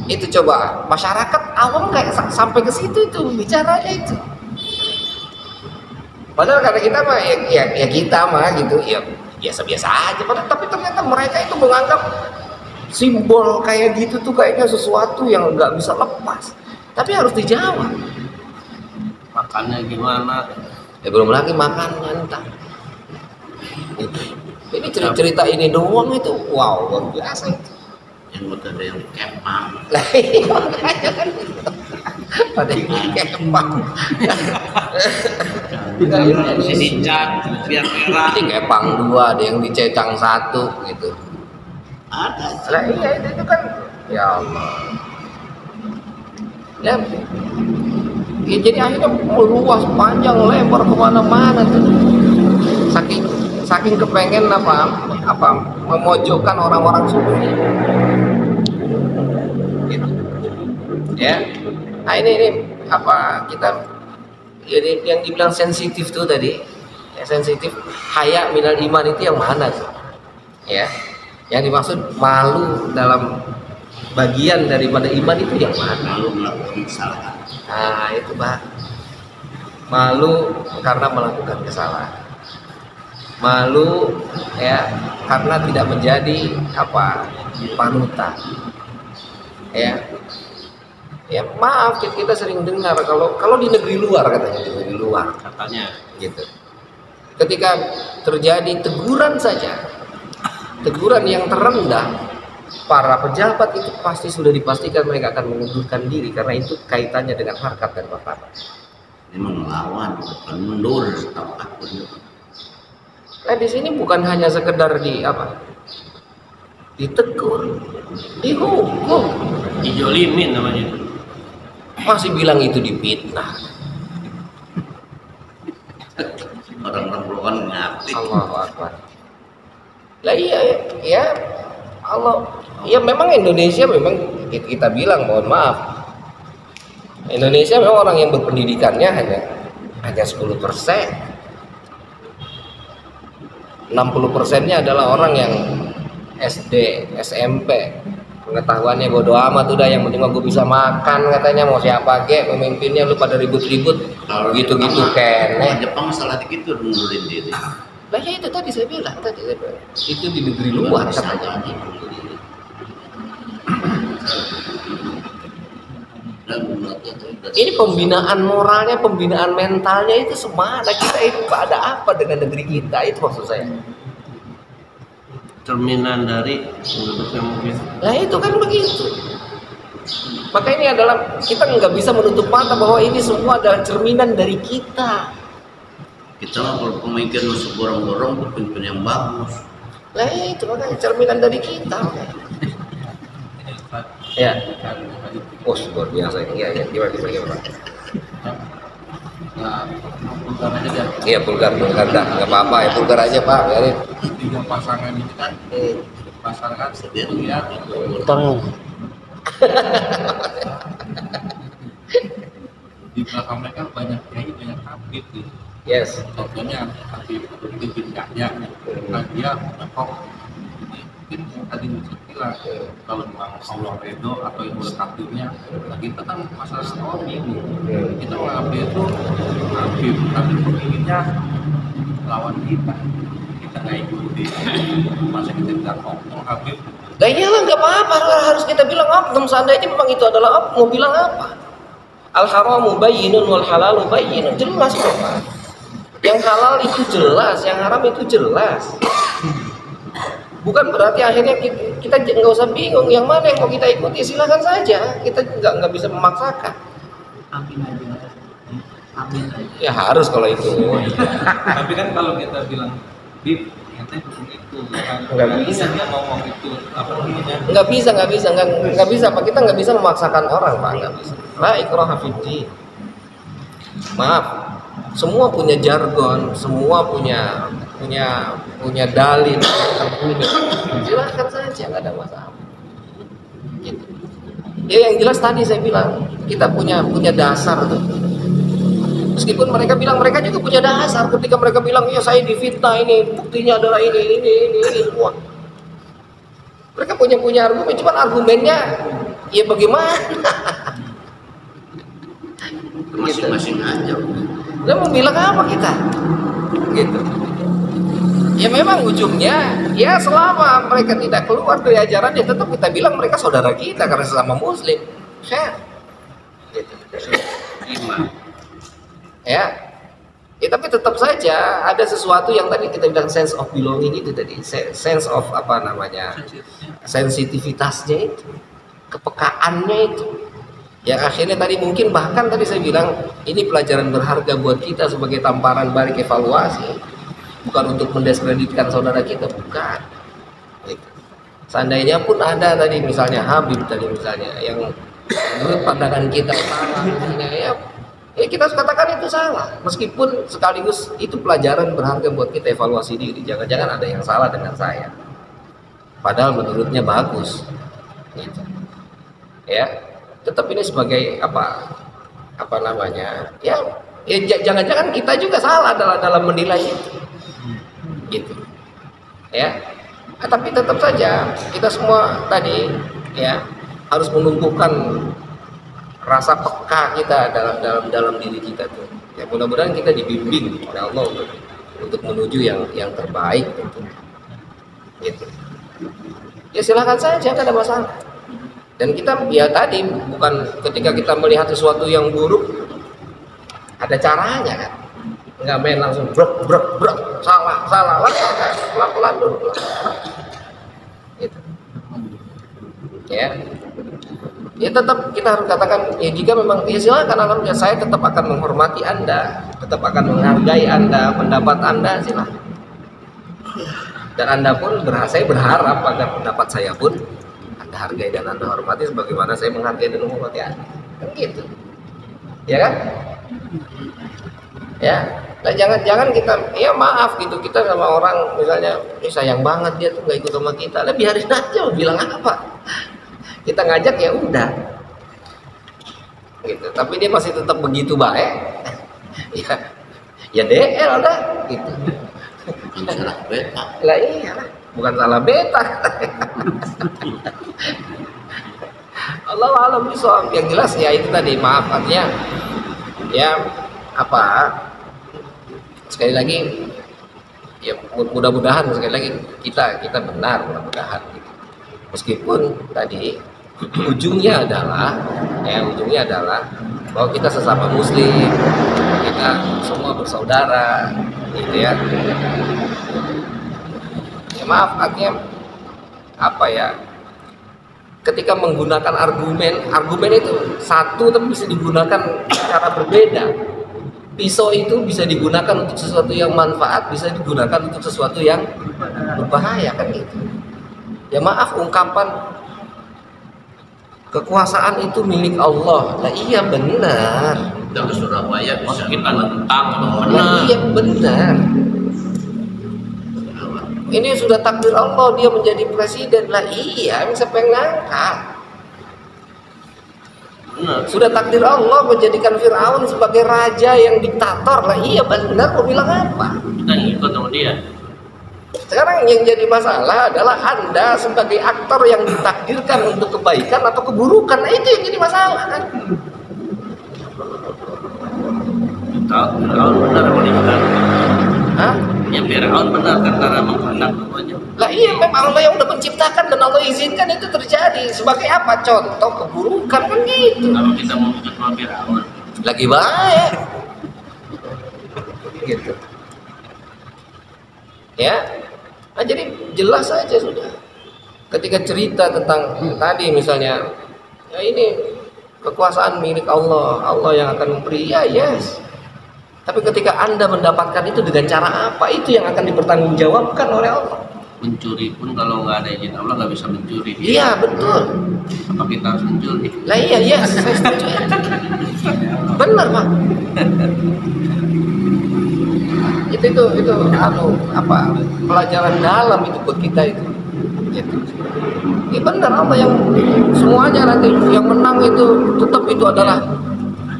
Itu coba masyarakat awam kayak sampai ke situ itu bicaranya itu. Padahal karena kita mah ya kita mah gitu ya biasa-biasa aja. Tapi ternyata mereka itu menganggap simbol kayak gitu tuh kayaknya sesuatu yang nggak bisa lepas. Tapi harus dijawab. Makannya gimana? Ya belum lagi makannya entah. Ini cerita ini doang itu, wow luar biasa itu. Yang ada yang kepang. Lah iya makanya kan. Ada yang kepang. Bisa dicat biar merah. Ini kepang 2, ada yang dicecang 1 gitu. Ada. Lah iya itu kan ya Allah. Ya, jadi akhirnya meluas panjang lebar kemana-mana tuh. Saking kepengen apa memojokkan orang-orang sufi. Gitu. Ya. Nah ini apa kita jadi yang dibilang sensitif tuh tadi, ya, sensitif haya minal iman itu yang mana tuh? Ya. Yang dimaksud malu dalam bagian daripada iman itu yang mana? Lalu melakukan kesalahan. Nah itu Pak, malu karena melakukan kesalahan, malu ya karena tidak menjadi apa panutan, ya maaf kita sering dengar kalau di negeri luar katanya, di negeri luar Katanya. gitu, ketika terjadi teguran saja, teguran yang terendah, para pejabat itu pasti sudah dipastikan mereka akan mengundurkan diri karena itu kaitannya dengan harkat dan martabat. Ini melawan, bukan mundur, takut. Nah di sini bukan hanya sekedar ditegur, dihukum, Dijolimin namanya itu. masih bilang itu difitnah. Orang-orang bukan ngerti. Allahu Akbar. Lah iya ya Allah. Ya memang Indonesia memang kita bilang mohon maaf. Indonesia memang orang yang berpendidikannya hanya 10%. 60%-nya adalah orang yang SD, SMP. Pengetahuannya bodo amat udah, yang penting gue bisa makan katanya, mau siapa kek pemimpinnya, lu pada ribut-ribut gitu-gitu kene. Jepang salah dikit tuh mundurin diri. Lah ya itu tadi saya bilang itu di negeri luar katanya. Ini pembinaan moralnya, pembinaan mentalnya itu semana, kita itu ada apa dengan negeri kita, itu maksud saya. Cerminan dari penduduknya mungkin. Nah itu kan begitu. Maka ini adalah, kita nggak bisa menutup mata bahwa ini semua adalah cerminan dari kita. Kita mah kalau pemikiran masuk borong-borong tuh pemimpin yang bagus. Nah itu makanya cerminan dari kita. Ya. Oh luar biasa ini. Ya gimana. Nah, pulgar aja deh. Iya pulgar dah, nggak apa-apa ya, pulgar aja Pak, biarin. 3 pasangan ini kan, pasangan sendiri ya. Di belakang mereka banyak kiai, banyak habib gitu. Yes. Contohnya Habib bin Yahya, nah dia menekok mungkin tadi Yusuf bilang kalau memang Allah ridho atau itu takdirnya, nah kita kan masalah awam bingung, kita mengambil itu Habib tapi pemiliknya lawan kita nggak ikuti, masa kita bilang oknum Habib. Nah iyalah nggak apa-apa, harus kita bilang oknum, seandainya memang itu adalah oknum, mau bilang apa? Al haramu bayyinun wal halalu bayyinun, jelas kok Pak. Yang halal itu jelas, yang haram itu jelas. Bukan berarti akhirnya kita nggak usah bingung yang mana yang mau kita ikuti, silakan saja. Kita nggak bisa memaksakan. Amin aja. Amin aja. Ya harus kalau itu. Tapi kan kalau kita bilang Bib, katanya itu kan Nggak bisa. dia ngomong itu apa namanya? Nggak bisa Pak, kita nggak bisa memaksakan orang Pak, nggak bisa. La ikraha fiddin. Maaf, semua punya jargon, semua punya dalil, argumen. Silakan saja, nggak ada masalah. Gitu. Ya yang jelas tadi saya bilang kita punya dasar tuh. Meskipun mereka bilang mereka juga punya dasar ketika mereka bilang ya saya difitnah ini, buktinya adalah ini semua. Mereka punya argumen, cuman argumennya ya bagaimana? Masing-masing aja. Dia mau bilang apa kita? Gitu. Ya memang ujungnya ya selama mereka tidak keluar dari ajaran ya tetap kita bilang mereka saudara kita karena sesama muslim. Share. Gitu. Iman. Ya. Ya tapi tetap saja ada sesuatu yang tadi kita bilang sense of belonging itu tadi, sense of apa namanya? Sensitivitasnya itu, kepekaannya itu. Yang akhirnya tadi mungkin bahkan tadi saya bilang ini pelajaran berharga buat kita sebagai tamparan balik evaluasi, bukan untuk mendiskreditkan saudara kita, bukan. Gitu. Seandainya pun ada tadi misalnya Habib tadi misalnya yang menurut pandangan kita salah, ya kita harus katakan itu salah, meskipun sekaligus itu pelajaran berharga buat kita evaluasi diri. Jangan-jangan ada yang salah dengan saya, padahal menurutnya bagus, gitu. Ya, tetap ini sebagai apa namanya? Ya jangan-jangan kita juga salah dalam menilai itu, gitu. Ya, tapi tetap saja kita semua tadi ya harus menumbuhkan rasa peka kita dalam diri kita tuh. Ya mudah-mudahan kita dibimbing oleh Allah untuk menuju yang terbaik gitu. Gitu. Ya silakan saja, tidak ada masalah. Dan kita ya tadi bukan ketika kita melihat sesuatu yang buruk ada caranya kan. Nggak main langsung brek salah lah, pelan-pelan dulu. Gitu. Ya tetap kita harus katakan ya jika memang ya silakan, alhamdulillah saya tetap akan menghormati Anda, tetap akan menghargai Anda, pendapat Anda silakan. Dan Anda pun saya berharap agar pendapat saya pun Anda hargai dan Anda hormati sebagaimana saya menghargai dan menghormati Anda. Kan gitu. Ya kan? Ya. Nah, jangan kita ya maaf gitu kita sama orang misalnya sayang banget dia tuh nggak ikut sama kita. Lah biarin aja, bilang apa? Kita ngajak ya udah gitu, tapi dia masih tetap begitu baik ya DL dah gitu. Bukan salah beta. Lah iya lah, bukan salah beta. Allah alam bisawab. Yang jelas ya itu tadi, maaf artinya ya sekali lagi ya mudah-mudahan sekali lagi kita benar, mudah-mudahan gitu. Meskipun tadi ujungnya adalah bahwa kita sesama muslim, kita semua bersaudara gitu ya. Ya maaf artinya ketika menggunakan argumen itu satu tapi bisa digunakan cara berbeda. Pisau itu bisa digunakan untuk sesuatu yang manfaat, bisa digunakan untuk sesuatu yang berbahaya kan gitu. Ya maaf, ungkapan kekuasaan itu milik Allah. Nah iya benar. Kita ke Surabaya bisa Kita nentang Nah, benar. iya benar. Ini sudah takdir Allah dia menjadi presiden. Lah iya, siapa yang ngangkat? Benar. Sudah takdir Allah menjadikan Fir'aun sebagai raja yang diktator. Lah iya benar, mau bilang apa? Kita ngikut sama dia. Sekarang yang jadi masalah adalah Anda sebagai aktor yang ditakdirkan untuk kebaikan atau keburukan. Nah itu yang jadi masalah kan. Fir'aun benar meninggal. Hah? Ya Fir'aun benar kan cara menghendang semuanya. Lah iya memang Allah yang udah menciptakan dan Allah izinkan itu terjadi. Sebagai apa? Contoh keburukan kan gitu. Kalau kita mau ikut sama Fir'aun, Lagi baik. Gitu. Ya. Nah, jadi jelas saja sudah. Ketika cerita tentang tadi misalnya, ya ini kekuasaan milik Allah, Allah yang akan memberi, ya yes. Tapi ketika Anda mendapatkan itu dengan cara apa, itu yang akan dipertanggungjawabkan oleh Allah. Mencuri pun kalau nggak ada izin Allah nggak bisa mencuri. Iya betul. Apa kita harus mencuri? Lah iya, yes, saya setuju. Benar Pak. Itu apa pelajaran dalam itu buat kita itu. Gitu. Ya benar, Allah yang semuanya nanti yang menang itu tetap itu adalah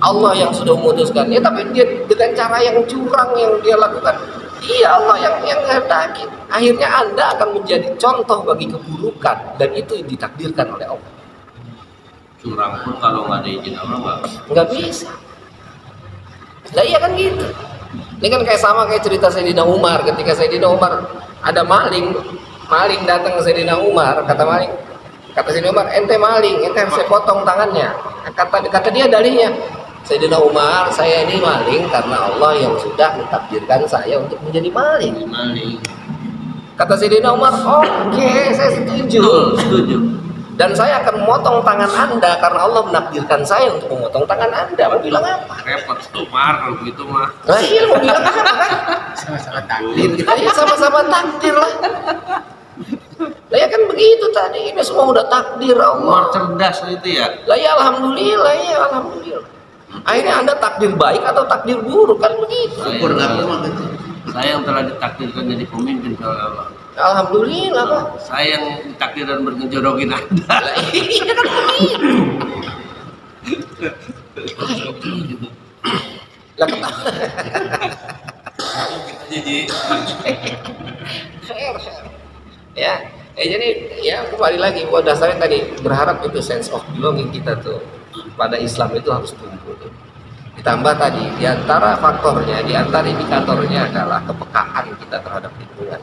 Allah yang sudah memutuskan. Ya tapi dia dengan cara yang curang yang dia lakukan. Iya, Allah yang menghendaki. Akhirnya Anda akan menjadi contoh bagi keburukan dan itu ditakdirkan oleh Allah. Curang pun kalau nggak ada izin Allah Nggak bisa. Nah iya kan gitu. Ini kan kayak sama kayak cerita Sayyidina Umar. Ketika Sayyidina Umar ada maling datang ke Sayyidina Umar, kata Sayyidina Umar, ente maling, ente harus saya potong tangannya. Kata dia dalihnya, Sayyidina Umar, saya ini maling karena Allah yang sudah mentakdirkan saya untuk menjadi maling. Kata Sayyidina Umar, oke, saya setuju. Dan saya akan memotong tangan Anda karena Allah menakdirkan saya untuk memotong tangan Anda. Mau bilang apa? repot Umar kalau begitu mah. Lah iya, mau bilang apa kan? Sama-sama takdir. Kita ya sama-sama takdir lah. Lah ya kan begitu tadi, ini semua udah takdir Umar Allah. cerdas itu ya. Lah ya alhamdulillah, ya alhamdulillah. Akhirnya Anda takdir baik atau takdir buruk kan begitu. Syukur nggak memang gitu. Saya yang telah ditakdirkan jadi pemimpin oleh Allah. Alhamdulillah Pak. Saya yang ditakdirkan berngejorokin Anda. Lah iya kan begitu. Lah ketawa. Jadi Ya, jadi ya kembali lagi buat dasarnya tadi berharap itu sense of belonging kita tuh pada Islam itu harus tumbuh tuh. Ditambah tadi diantara faktornya, diantara indikatornya adalah kepekaan kita terhadap lingkungan.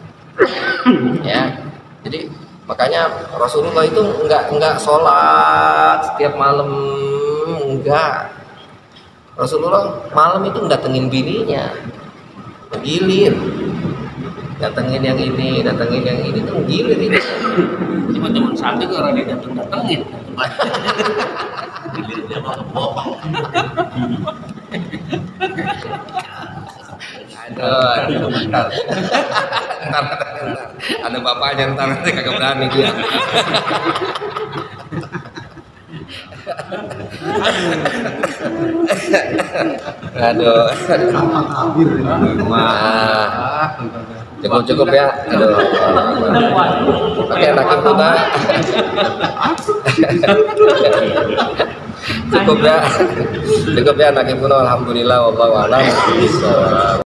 Ya, jadi makanya Rasulullah itu enggak sholat setiap malam, enggak. Rasulullah malam itu datengin bininya, gilir. Datengin yang ini tuh gilir ini. cuma teman satu orang dia datengin. Dia mau bohong. Aduh, bentar. Ada bapaknya ntar nanti kagak berani dia. Aduh. Wah. Cukup ya. Aduh. Oke, Nakim Puna. Cukup ya. Nakim Puna. Alhamdulillah wallahu a'lam.